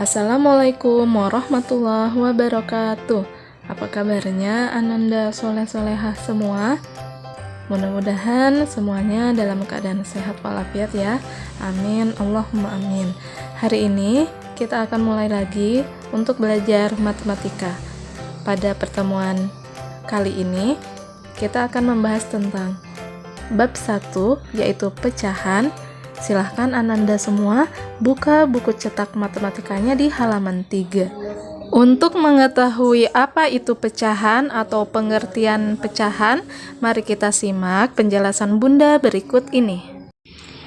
Assalamualaikum warahmatullahi wabarakatuh. Apa kabarnya Ananda soleh-solehah semua? Mudah-mudahan semuanya dalam keadaan sehat walafiat ya. Amin, Allahumma amin. Hari ini kita akan mulai lagi untuk belajar matematika. Pada pertemuan kali ini kita akan membahas tentang bab 1, yaitu pecahan. Silahkan Ananda semua buka buku cetak matematikanya di halaman 3. Untuk mengetahui apa itu pecahan atau pengertian pecahan, mari kita simak penjelasan Bunda berikut ini.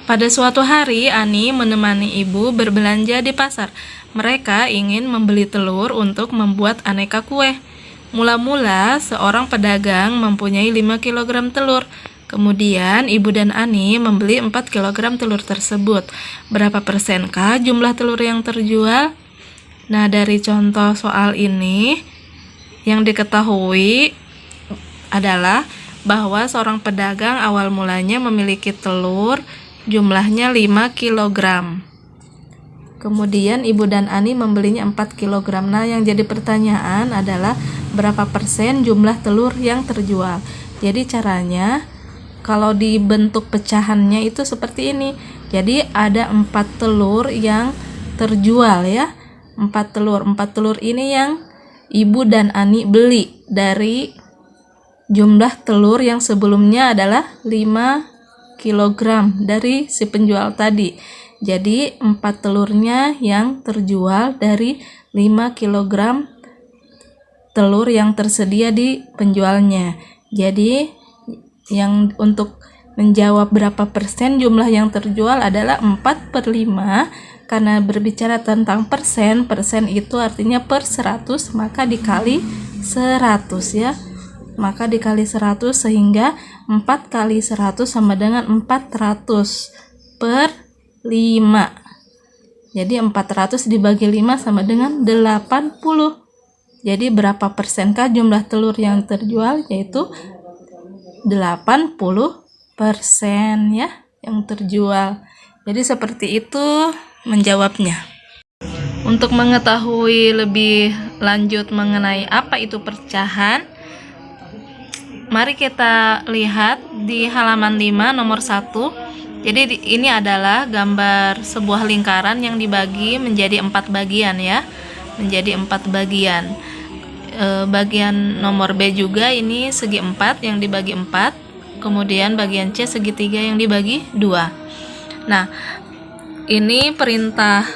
Pada suatu hari, Ani menemani ibu berbelanja di pasar. Mereka ingin membeli telur untuk membuat aneka kue. Mula-mula, seorang pedagang mempunyai 5 kg telur. Kemudian ibu dan Ani membeli 4 kg telur tersebut. Berapa persenkah jumlah telur yang terjual? Nah, dari contoh soal ini yang diketahui adalah bahwa seorang pedagang awal mulanya memiliki telur jumlahnya 5 kg. Kemudian ibu dan Ani membelinya 4 kg. Nah, yang jadi pertanyaan adalah berapa persen jumlah telur yang terjual. Jadi caranya kalau dibentuk pecahannya itu seperti ini. Jadi ada 4 telur yang terjual ya. 4 telur ini yang ibu dan Ani beli dari jumlah telur yang sebelumnya adalah 5 kg dari si penjual tadi. Jadi 4 telurnya yang terjual dari 5 kg telur yang tersedia di penjualnya. Jadi yang untuk menjawab berapa persen jumlah yang terjual adalah 4/5. Karena berbicara tentang persen itu artinya per 100, maka dikali 100 ya. Maka dikali 100 sehingga 4 kali 100 sama dengan 400 per 5. Jadi 400 dibagi 5 sama dengan 80. Jadi berapa persenkah jumlah telur yang terjual? Yaitu 80% ya yang terjual. Jadi seperti itu menjawabnya. Untuk mengetahui lebih lanjut mengenai apa itu pecahan, mari kita lihat di halaman 5 nomor 1. Jadi ini adalah gambar sebuah lingkaran yang dibagi menjadi 4 bagian ya. Menjadi 4 bagian. Bagian nomor B juga ini segi 4 yang dibagi 4, kemudian bagian C segitiga yang dibagi 2. Nah, ini perintah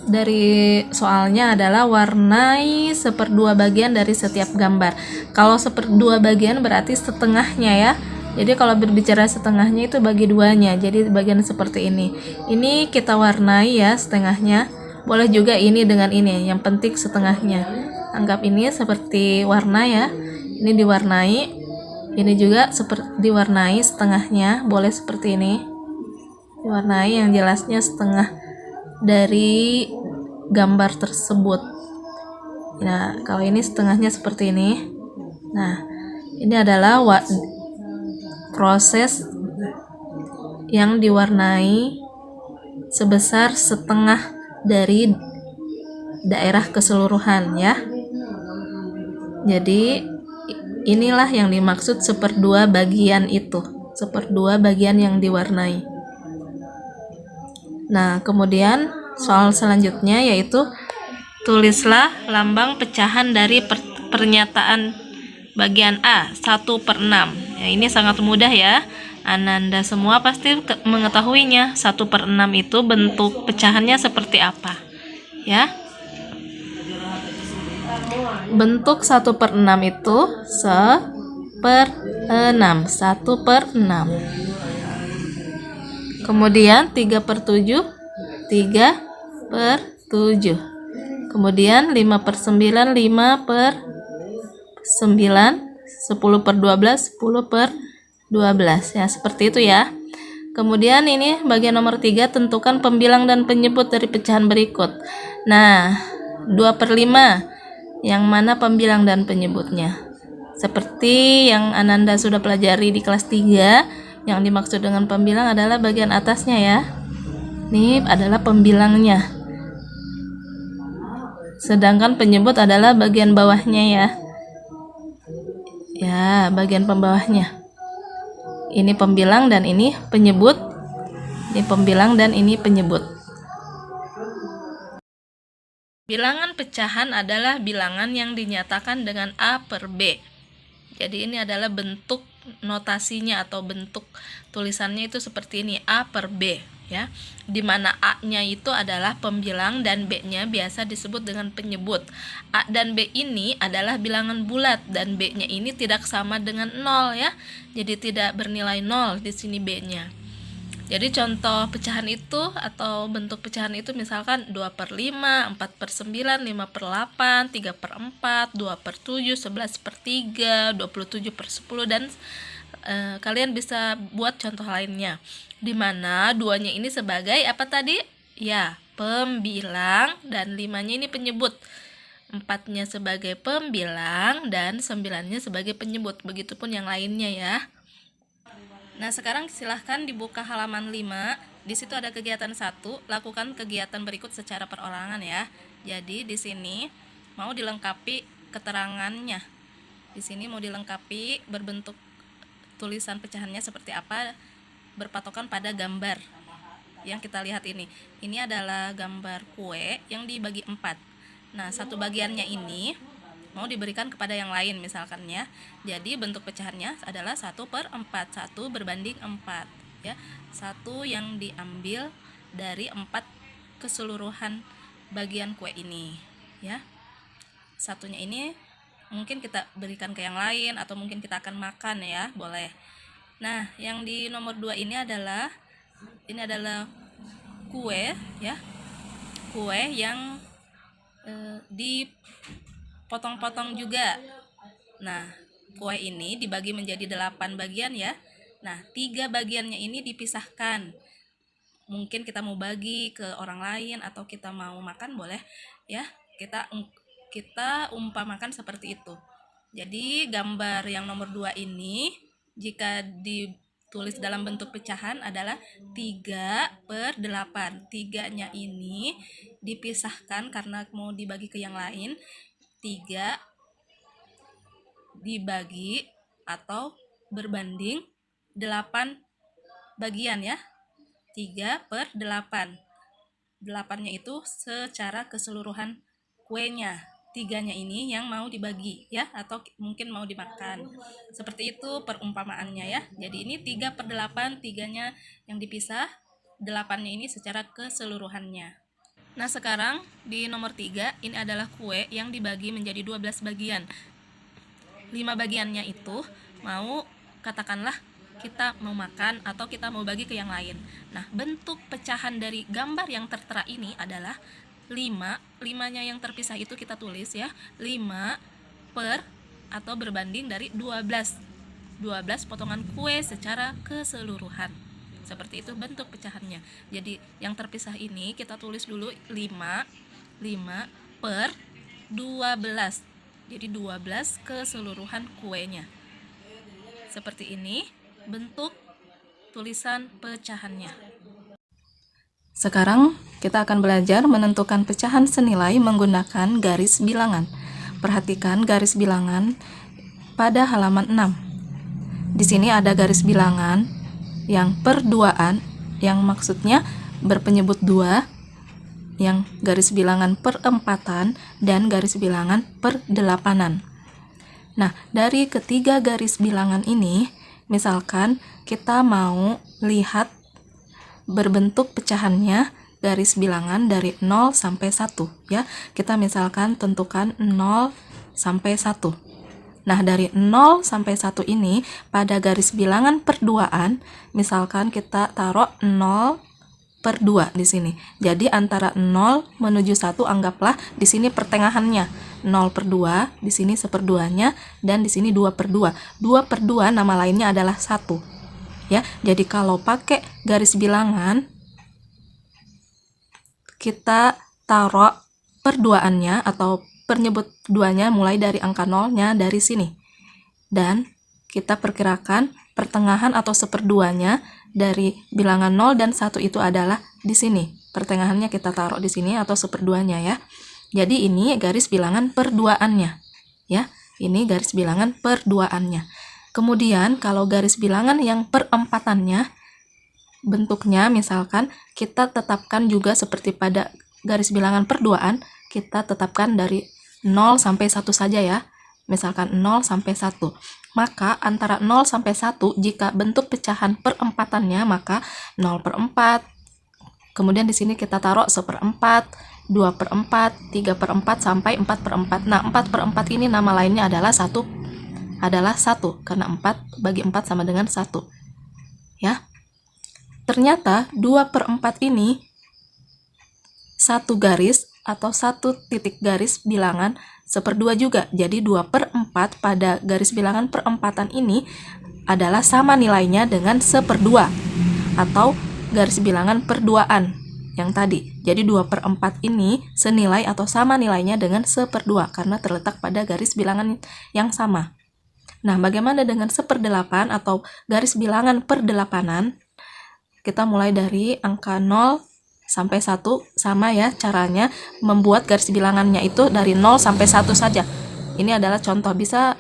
dari soalnya adalah warnai 1/2 bagian dari setiap gambar. Kalau 1/2 bagian berarti setengahnya ya. Jadi kalau berbicara setengahnya itu bagi 2-nya. Jadi bagian seperti ini. Ini kita warnai ya setengahnya. Boleh juga ini dengan ini, yang penting setengahnya. Anggap ini seperti warna ya. Ini diwarnai. Ini juga seperti diwarnai setengahnya, boleh seperti ini. Diwarnai yang jelasnya setengah dari gambar tersebut. Nah, kalau ini setengahnya seperti ini. Nah, ini adalah proses yang diwarnai sebesar setengah dari daerah keseluruhan ya. Jadi inilah yang dimaksud 1/2 bagian itu, 1/2 bagian yang diwarnai. Nah, kemudian soal selanjutnya yaitu tulislah lambang pecahan dari pernyataan bagian A 1/6. Ya, ini sangat mudah ya. Ananda semua pasti mengetahuinya. 1/6 itu bentuk pecahannya seperti apa ya. Bentuk 1/6 itu 1/6. Kemudian 3/7, 3/7. Kemudian 5/9, 5/9. 10/12, 10/12 ya, seperti itu ya. Kemudian ini bagian nomor 3, tentukan pembilang dan penyebut dari pecahan berikut. Nah, 2/5 yang mana pembilang dan penyebutnya. Seperti yang Ananda sudah pelajari di kelas 3, yang dimaksud dengan pembilang adalah bagian atasnya ya. Ini adalah pembilangnya. Sedangkan penyebut adalah bagian bawahnya ya. Ya, bagian pembawahnya. Ini pembilang dan ini penyebut. Ini pembilang dan ini penyebut. Bilangan pecahan adalah bilangan yang dinyatakan dengan A per B. Jadi ini adalah bentuk notasinya atau bentuk tulisannya itu seperti ini, A per B ya. Dimana A-nya itu adalah pembilang dan B-nya biasa disebut dengan penyebut. A dan B ini adalah bilangan bulat dan B-nya ini tidak sama dengan 0 ya. Jadi tidak bernilai 0 di sini B-nya. Jadi contoh pecahan itu atau bentuk pecahan itu misalkan 2/5, 4/9, 5/8, 3/4, 2/7, 11/3, 27/10 dan kalian bisa buat contoh lainnya. Dimana 2-nya ini sebagai apa tadi? Ya, pembilang dan 5-nya ini penyebut. 4-nya sebagai pembilang dan 9-nya sebagai penyebut. Begitupun yang lainnya ya. Nah, sekarang silahkan dibuka halaman 5. Di situ ada kegiatan 1, lakukan kegiatan berikut secara perorangan ya. Jadi di sini mau dilengkapi keterangannya. Di sini mau dilengkapi berbentuk tulisan pecahannya seperti apa, berpatokan pada gambar yang kita lihat ini. Ini adalah gambar kue yang dibagi 4. Nah, satu bagiannya ini mau diberikan kepada yang lain misalkan ya. Jadi bentuk pecahannya adalah 1/4, 1 berbanding 4 ya. 1 yang diambil dari 4 keseluruhan bagian kue ini ya. Satunya ini mungkin kita berikan ke yang lain atau mungkin kita akan makan ya, boleh. Nah, yang di nomor 2 ini adalah kue ya. Kue yang dipotong-potong juga. Nah, kue ini dibagi menjadi 8 bagian ya. Nah, 3 bagiannya ini dipisahkan. Mungkin kita mau bagi ke orang lain atau kita mau makan boleh ya. Kita umpamakan seperti itu. Jadi gambar yang nomor 2 ini jika ditulis dalam bentuk pecahan adalah 3/8. 3-nya ini dipisahkan karena mau dibagi ke yang lain. 3 dibagi atau berbanding 8 bagian ya. 3/8. 8-nya itu secara keseluruhan kuenya. 3-nya ini yang mau dibagi ya, atau mungkin mau dimakan. Seperti itu perumpamaannya ya. Jadi ini 3/8, 3-nya yang dipisah, 8-nya ini secara keseluruhannya. Nah, sekarang di nomor 3 ini adalah kue yang dibagi menjadi 12 bagian. 5 bagiannya itu mau katakanlah kita mau makan atau kita mau bagi ke yang lain. Nah, bentuk pecahan dari gambar yang tertera ini adalah 5-nya yang terpisah itu kita tulis ya, 5 per atau berbanding dari 12 potongan kue secara keseluruhan. Seperti itu bentuk pecahannya. Jadi yang terpisah ini kita tulis dulu 5 per 12. Jadi 12 keseluruhan kuenya. Seperti ini bentuk tulisan pecahannya. Sekarang kita akan belajar menentukan pecahan senilai menggunakan garis bilangan. Perhatikan garis bilangan pada halaman 6. Di sini ada garis bilangan yang perduaan, yang maksudnya berpenyebut 2, yang garis bilangan perempatan, dan garis bilangan perdelapanan. Nah, dari ketiga garis bilangan ini, misalkan kita mau lihat berbentuk pecahannya garis bilangan dari 0 sampai 1 ya. Kita misalkan tentukan 0 sampai 1. Nah, dari 0 sampai 1 ini pada garis bilangan perduaan misalkan kita taruh 0/2 di sini. Jadi antara 0 menuju 1 anggaplah di sini pertengahannya 0/2, di sini 1/2-nya, dan di sini 2/2. 2/2 nama lainnya adalah 1. Ya, jadi kalau pakai garis bilangan kita taruh perduaannya atau penyebut duanya mulai dari angka 0-nya dari sini. Dan kita perkirakan pertengahan atau 1/2-nya dari bilangan 0 dan 1 itu adalah di sini. Pertengahannya kita taruh di sini atau 1/2-nya ya. Jadi ini garis bilangan perduaannya ya. Ini garis bilangan perduaannya. Kemudian kalau garis bilangan yang perempatannya, bentuknya misalkan kita tetapkan juga seperti pada garis bilangan perduaan, kita tetapkan dari 0 sampai 1 saja ya. Misalkan 0 sampai 1. Maka antara 0 sampai 1 jika bentuk pecahan perempatannya maka 0/4. Kemudian di sini kita taruh 1/4, 2/4, 3/4 sampai 4/4. Nah, 4/4 ini nama lainnya adalah 1 karena 4 bagi 4 sama dengan 1. Ya. Ternyata 2/4 ini satu garis atau satu titik garis bilangan 1/2 juga. Jadi 2/4 pada garis bilangan perempatan ini adalah sama nilainya dengan 1/2 atau garis bilangan perduaan yang tadi. Jadi 2/4 ini senilai atau sama nilainya dengan 1/2 karena terletak pada garis bilangan yang sama. Nah, bagaimana dengan 1/8 atau garis bilangan perdelapanan? Kita mulai dari angka 0 sampai 1, sama ya caranya membuat garis bilangannya itu dari 0 sampai 1 saja. Ini adalah contoh, bisa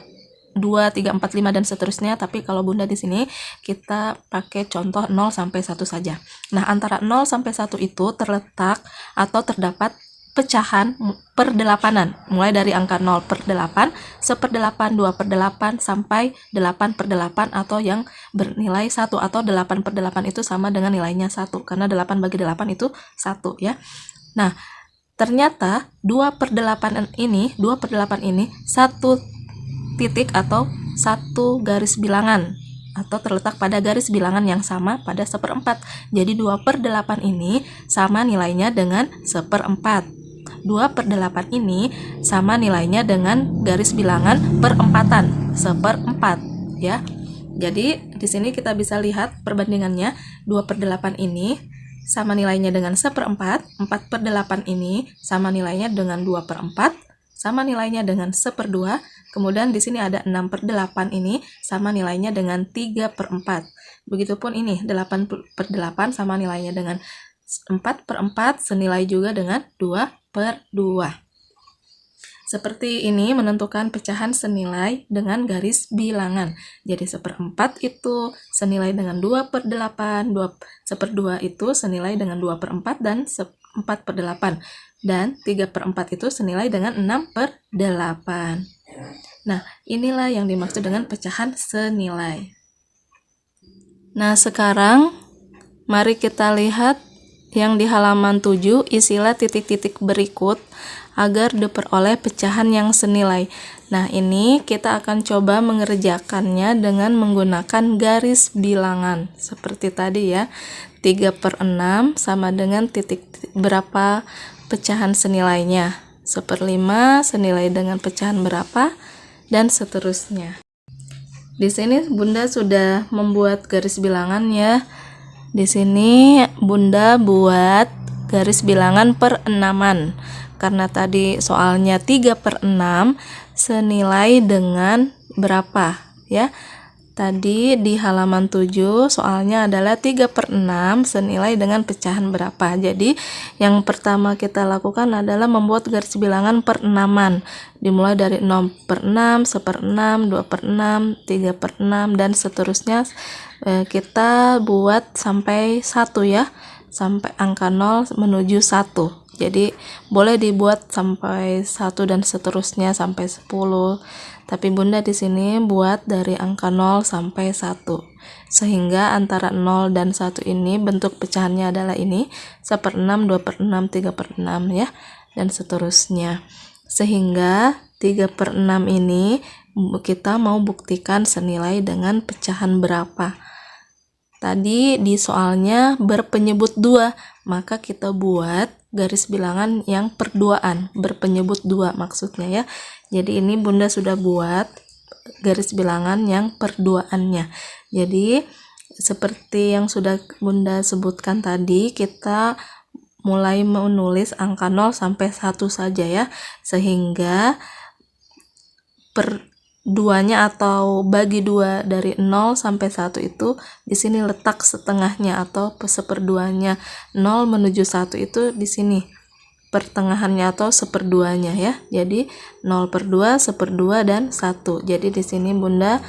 2, 3, 4, 5 dan seterusnya, tapi kalau Bunda di sini kita pakai contoh 0 sampai 1 saja. Nah, antara 0 sampai 1 itu terletak atau terdapat pecahan perdelapanan, mulai dari angka 0/8, 1/8, 2/8 sampai 8/8 atau yang bernilai 1 atau 8/8 itu sama dengan nilainya 1 karena 8 bagi 8 itu 1 ya. Nah, ternyata 2/8 ini satu titik atau satu garis bilangan atau terletak pada garis bilangan yang sama pada 1/4. Jadi 2/8 ini sama nilainya dengan 1/4. 2/8 ini sama nilainya dengan garis bilangan perempatan 1/4 ya. Jadi di sini kita bisa lihat perbandingannya. 2/8 ini sama nilainya dengan 1/4, 4/8 ini sama nilainya dengan 2/4, sama nilainya dengan 1/2. Kemudian di sini ada 6/8 ini sama nilainya dengan 3/4. Begitupun ini 8/8 sama nilainya dengan 4/4 senilai juga dengan 2/2. Seperti ini menentukan pecahan senilai dengan garis bilangan. Jadi 1/4 itu senilai dengan 2/8, 1/2 itu senilai dengan 2/4 dan 4/8. Dan 3/4 itu senilai dengan 6/8. Nah, inilah yang dimaksud dengan pecahan senilai. Nah, sekarang mari kita lihat yang di halaman 7, isilah titik-titik berikut agar diperoleh pecahan yang senilai. Nah, ini kita akan coba mengerjakannya dengan menggunakan garis bilangan. Seperti tadi ya, 3/6 sama dengan titik berapa pecahan senilainya. 1/5 senilai dengan pecahan berapa, dan seterusnya. Di sini Bunda sudah membuat garis bilangan ya. Di sini Bunda buat garis bilangan per-6-an. Karena tadi soalnya 3/6 senilai dengan berapa ya. Tadi di halaman 7 soalnya adalah 3/6 senilai dengan pecahan berapa. Jadi yang pertama kita lakukan adalah membuat garis bilangan per-6-an. Dimulai dari 0/6, 1/6, 2/6, 3/6 dan seterusnya. Kita buat sampai 1 ya. Sampai angka 0 menuju 1. Jadi boleh dibuat sampai 1 dan seterusnya sampai 10. Tapi Bunda di sini buat dari angka 0 sampai 1. Sehingga antara 0 dan 1 ini bentuk pecahannya adalah ini 1/6, 2/6, 3/6 ya, dan seterusnya. Sehingga 3/6 ini kita mau buktikan senilai dengan pecahan berapa. Tadi di soalnya berpenyebut 2, maka kita buat garis bilangan yang perduaan, berpenyebut 2 maksudnya ya. Jadi ini Bunda sudah buat garis bilangan yang perduaannya. Jadi seperti yang sudah Bunda sebutkan tadi, kita mulai menulis angka 0 sampai 1 saja ya. Sehingga duanya atau bagi 2 dari 0 sampai 1 itu di sini letak setengahnya atau 1/2-nya. 0 menuju 1 itu di sini pertengahannya atau seperduanya ya. Jadi 0/2, 1/2 dan 1. Jadi di sini Bunda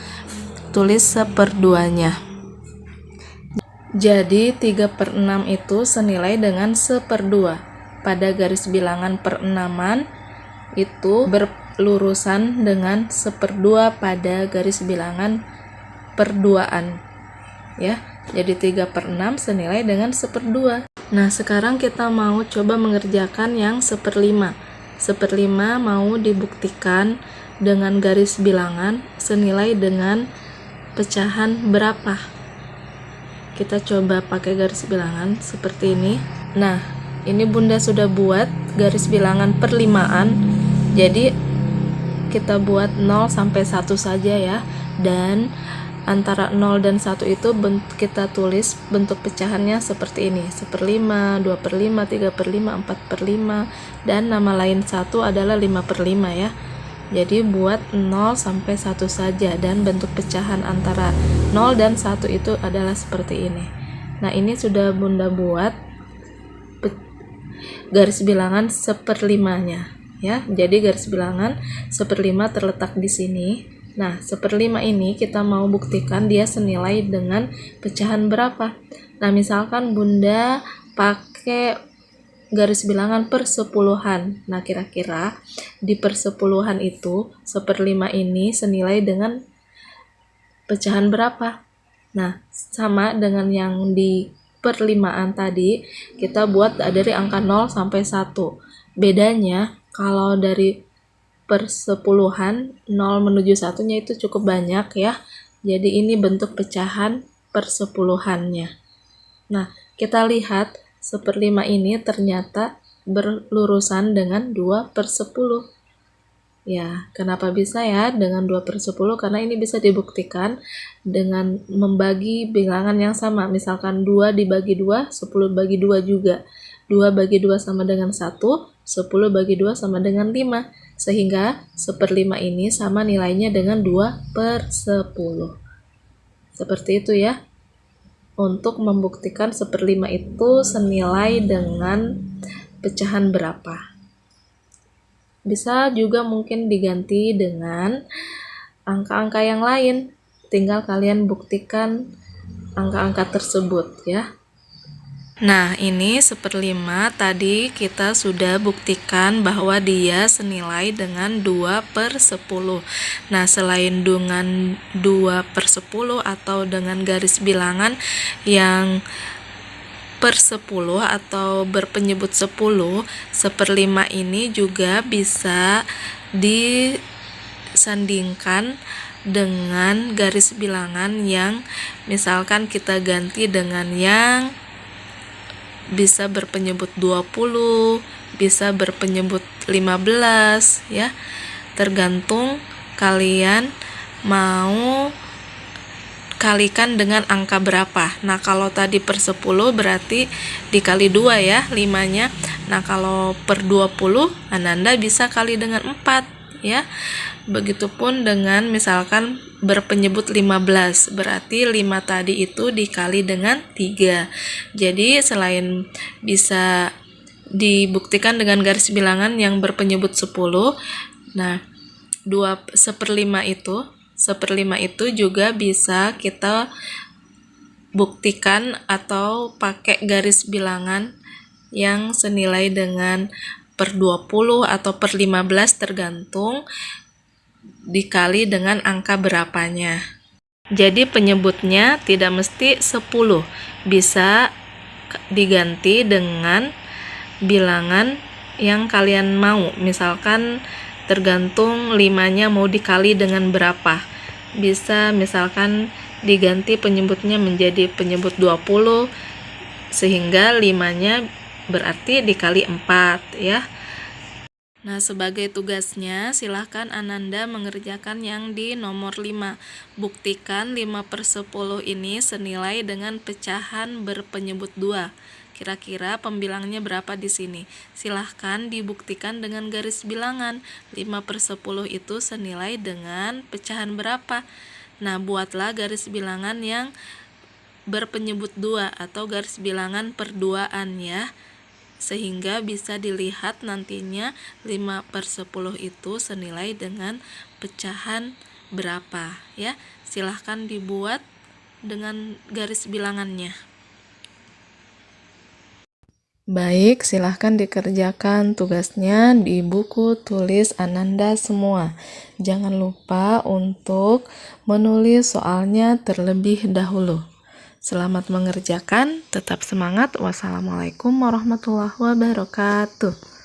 tulis seperduanya. Jadi 3/6 itu senilai dengan 1/2. Pada garis bilangan perenaman itu berlurusan dengan 1/2 pada garis bilangan perduaan ya. Jadi 3/6 senilai dengan 1/2. Nah, sekarang kita mau coba mengerjakan yang 1/5. 1/5 mau dibuktikan dengan garis bilangan senilai dengan pecahan berapa. Kita coba pakai garis bilangan seperti ini. Nah, ini Bunda sudah buat garis bilangan perlimaan. Jadi kita buat 0 sampai 1 saja ya. Dan antara 0 dan 1 itu kita tulis bentuk pecahannya seperti ini. 1/5, 2/5, 3/5, 4/5, dan nama lain 1 adalah 5/5 ya. Jadi buat 0 sampai 1 saja, dan bentuk pecahan antara 0 dan 1 itu adalah seperti ini. Nah, ini sudah Bunda buat garis bilangan 1/5-nya ya. Jadi garis bilangan 1/5 terletak di sini. Nah, 1/5 ini kita mau buktikan dia senilai dengan pecahan berapa. Nah, misalkan Bunda pakai garis bilangan persepuluhan. Nah, kira-kira di persepuluhan itu 1/5 ini senilai dengan pecahan berapa? Nah, sama dengan yang di perlimaan tadi, kita buat dari angka 0 sampai 1. Bedanya kalau dari persepuluhan 0 menuju 1-nya itu cukup banyak ya. Jadi ini bentuk pecahan persepuluhannya. Nah, kita lihat 1/5 ini ternyata berlurusan dengan 2/10. Ya, kenapa bisa ya dengan 2/10? Karena ini bisa dibuktikan dengan membagi bilangan yang sama. Misalkan 2 dibagi 2, 10 bagi 2 juga. 2 bagi 2 sama dengan 1, 10 bagi 2 sama dengan 5. Sehingga 1/5 ini sama nilainya dengan 2/10. Seperti itu ya. Untuk membuktikan 1/5 itu senilai dengan pecahan berapa. Bisa juga mungkin diganti dengan angka-angka yang lain. Tinggal kalian buktikan angka-angka tersebut ya. Nah, ini 1/5 tadi kita sudah buktikan bahwa dia senilai dengan 2/10. Nah, selain dengan 2/10 atau dengan garis bilangan yang per 10 atau berpenyebut 10, 1/5 ini juga bisa disandingkan dengan garis bilangan yang misalkan kita ganti dengan yang bisa berpenyebut 20, bisa berpenyebut 15 ya. Tergantung kalian mau kalikan dengan angka berapa. Nah, kalau tadi per 10 berarti dikali 2 ya 5-nya. Nah, kalau per 20 Ananda bisa kali dengan 4 ya. Begitupun dengan misalkan berpenyebut 15, berarti 5 tadi itu dikali dengan 3. Jadi selain bisa dibuktikan dengan garis bilangan yang berpenyebut 10, nah 1/5 itu juga bisa kita buktikan atau pakai garis bilangan yang senilai dengan per 20 atau per 15 tergantung dikali dengan angka berapanya. Jadi penyebutnya tidak mesti 10, bisa diganti dengan bilangan yang kalian mau. Misalkan tergantung 5-nya mau dikali dengan berapa. Bisa misalkan diganti penyebutnya menjadi penyebut 20 sehingga 5-nya berarti dikali 4 ya. Nah, sebagai tugasnya silahkan Ananda mengerjakan yang di nomor 5. Buktikan 5/10 ini senilai dengan pecahan berpenyebut 2. Kira-kira pembilangnya berapa di sini? Silahkan dibuktikan dengan garis bilangan. 5/10 itu senilai dengan pecahan berapa? Nah, buatlah garis bilangan yang berpenyebut 2 atau garis bilangan perduaan ya. sehingga bisa dilihat nantinya 5/10 itu senilai dengan pecahan berapa ya. Silahkan dibuat dengan garis bilangannya. Baik, silahkan dikerjakan tugasnya di buku tulis Ananda semua. Jangan lupa untuk menulis soalnya terlebih dahulu. Selamat mengerjakan, tetap semangat. Wassalamualaikum warahmatullahi wabarakatuh.